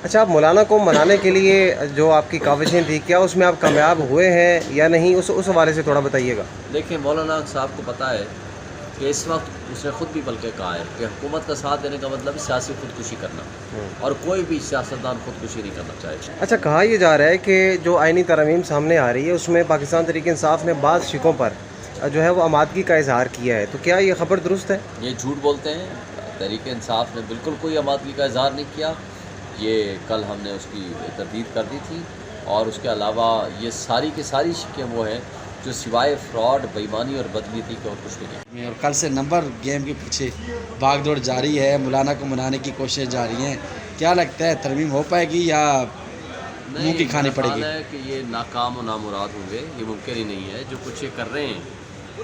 अच्छा, आप मौलाना को मनाने के लिए जो आपकी काविशें थी, क्या उसमें आप कामयाब हुए हैं या नहीं? उस हवाले से थोड़ा बताइएगा। देखिए, मौलाना साहब को पता है कि इस वक्त उसने ख़ुद भी बल्कि कहा है कि हुकूमत का साथ देने का मतलब है सियासी खुदकुशी करना, और कोई भी सियासतदान खुदकुशी नहीं करना चाहे। अच्छा, कहा यह जा रहा है कि जो आईनी तरमीम सामने आ रही है उसमें पाकिस्तान तहरीक इंसाफ ने बाज़ शिकों पर जो है वो आमादगी का इजहार किया है, तो क्या ये खबर दुरुस्त है? ये झूठ बोलते हैं। तहरीक इंसाफ ने बिल्कुल कोई आमादगी का इजहार नहीं किया। ये कल हमने उसकी तरदीद कर दी थी, और उसके अलावा ये सारी की सारी शिकें वो हैं जो सिवाय फ्रॉड, बेईमानी और बदनीति के और कुछ नहीं है। और कल से नंबर गेम के पीछे भागदौड़ जारी है, मौलाना को मनाने की कोशिश जारी है। क्या लगता है तरमीम हो पाएगी या मुंह की खानी पड़ेगी? मेरा ख्याल है कि ये नाकाम और नामुराद होंगे, ये मुमकिन ही नहीं है। जो कुछ ये कर रहे हैं,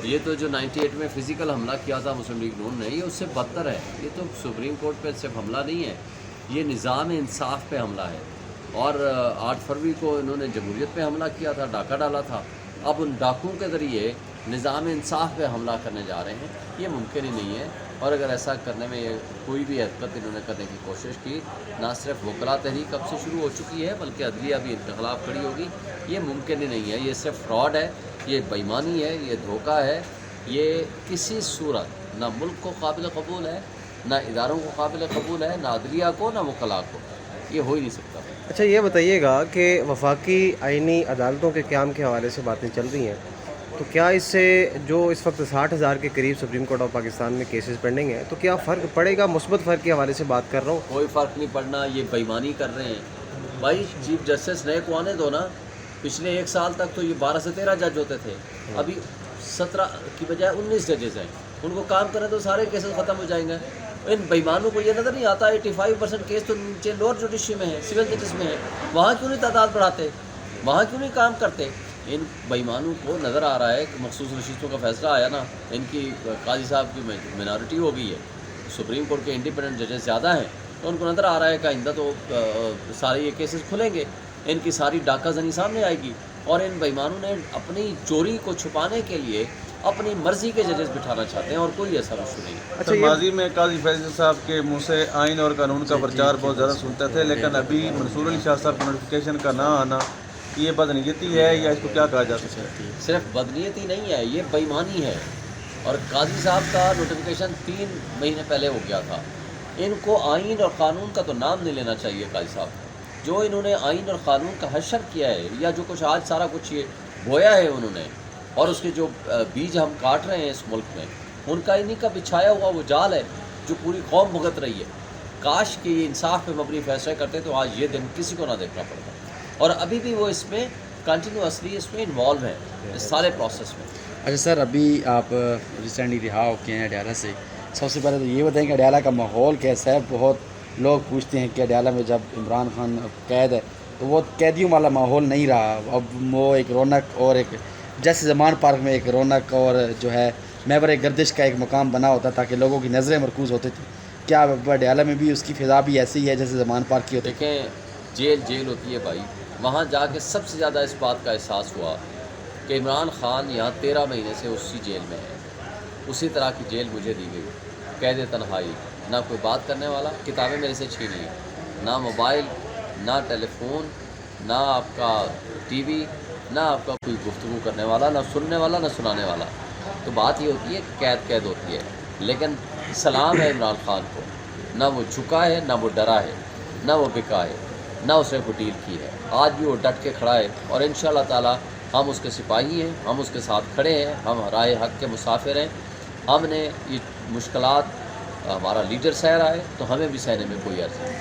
ये तो जो 98 में फ़िज़िकल हमला किया था मुस्लिम लीग नून ने, ये उससे बदतर है। ये तो सुप्रीम कोर्ट पे सिर्फ हमला नहीं है, ये निज़ाम इंसाफ पे हमला है। और 8 फरवरी को इन्होंने जमहूरियत पे हमला किया था, डाका डाला था। अब उन डाकुओं के ज़रिए निज़ाम इंसाफ पे हमला करने जा रहे हैं, ये मुमकिन ही नहीं है। और अगर ऐसा करने में ये कोई भी हरकत इन्होंने करने की कोशिश की, ना सिर्फ वकला तहरीक अब से शुरू हो चुकी है बल्कि अदलिया भी इनके खिलाफ खड़ी होगी, ये मुमकिन ही नहीं है। ये सिर्फ फ्रॉड है, ये बेईमानी है, ये धोखा है। ये किसी सूरत ना मुल्क को काबिल कबूल है, ना इदारों को काबिल कबूल है, ना अदलिया को, ना वकला को। ये हो ही नहीं सकता। अच्छा, ये बताइएगा कि वफाकी आईनी अदालतों के क़याम के हवाले से बातें चल रही हैं, तो क्या इससे जो इस वक्त 60,000 के करीब सुप्रीम कोर्ट ऑफ पाकिस्तान में केसेस पेंडिंग हैं, तो क्या फ़र्क पड़ेगा? मुस्बत फ़र्क के हवाले से बात कर रहा हूँ। कोई फ़र्क नहीं पड़ना, ये बेईमानी कर रहे हैं। भाई, चीफ जस्टिस नए को आने दो ना। पिछले 1 साल तक तो ये 12 से 13 जज होते थे, अभी 17 की बजाय 19 जजेस हैं। उनको काम करें तो सारे केसेस ख़त्म हो जाएंगे। इन बेईमानों को ये नज़र नहीं आता 85% केस तो नीचे लोअर जुडिशरी में है, सिविल जजेस में है। वहाँ क्यों नहीं तादाद बढ़ाते, वहाँ क्यों नहीं काम करते? इन बेईमानों को नज़र आ रहा है कि मखसूस नशीस्तों का फ़ैसला आया ना, इनकी काजी साहब की मिनॉरिटी हो गई है, सुप्रीम कोर्ट के इंडिपेंडेंट जजेस ज़्यादा हैं, तो उनको नज़र आ रहा है कि आइंदा तो सारे ये केसेस खुलेंगे, इनकी सारी डाकाजनी सामने आएगी। और इन बेईमानों ने अपनी चोरी को छुपाने के लिए अपनी मर्ज़ी के जजेस बिठाना चाहते हैं, और कोई ऐसा इशू नहीं है। अच्छा, माजी में काजी फैसल साहब के मुँह से आइन और कानून का प्रचार बहुत ज़्यादा सुनते थे, लेकिन अभी मंसूर अली शाह साहब का नोटिफिकेशन का ना आना, ये बदनीयती है या इसको क्या कहा जा सकता है? सिर्फ बदनीयती नहीं है, ये बेईमानी है। और काजी साहब का नोटिफिकेशन 3 महीने पहले हो गया था। इनको आइन और क़ानून का तो नाम नहीं लेना चाहिए। काजी साहब, जो इन्होंने आइन और क़ानून का हशर किया है, या जो कुछ आज सारा कुछ ये बोया है उन्होंने, और उसके जो बीज हम काट रहे हैं इस मुल्क में, उनका इन्हीं का बिछाया हुआ वो जाल है जो पूरी कौम भुगत रही है। काश कि ये इंसाफ पे मबनी फैसले करते तो आज ये दिन किसी को ना देखना पड़ता। और अभी भी वो इसमें कंटिन्यूसली इसमें इन्वॉल्व हैं, इस सारे प्रोसेस में। अच्छा सर, अभी आप रिसेंटली रिहा होके हैं अडयाला से। सबसे पहले तो ये बताएं कि अडयाला का माहौल कैसा है? बहुत लोग पूछते हैं कि अडयाला में जब इमरान खान कैद है तो वो कैदियों वाला माहौल नहीं रहा। अब वो एक रौनक, और एक जैसे ज़मान पार्क में एक रौनक और जो है महवर गर्दिश का एक मकाम बना होता ताकि लोगों की नज़रें मरकूज़ होती थी, क्या अडयाला में भी उसकी फ़िज़ा भी ऐसी ही है जैसे ज़मान पार्क की होती? देखें, जेल होती है भाई। वहाँ जाके सबसे ज़्यादा इस बात का एहसास हुआ कि इमरान खान यहाँ 13 महीने से उसी जेल में है। उसी तरह की जेल मुझे दी गई, कैद तन्हाई, ना कोई बात करने वाला, किताबें मेरे से छीनी, ना मोबाइल, ना टेलीफोन, ना आपका टीवी, ना आपका कोई गुफ्तगू करने वाला, ना सुनने वाला, ना सुनाने वाला। तो बात ये होती है कि कैद होती है, लेकिन सलाम है इमरान खान को। ना वो झुका है, ना वो डरा है, ना वो बिका है, ना उसने कोई डील की है। आज भी वो डट के खड़ा है, और इंशाअल्लाह ताला हम उसके सिपाही हैं, हम उसके साथ खड़े हैं, हम राह हक के मुसाफिर हैं। हमने ये मुश्किलात हमारा लीडर सह रहा है, तो हमें भी सहने में कोई अर्ज़ नहीं।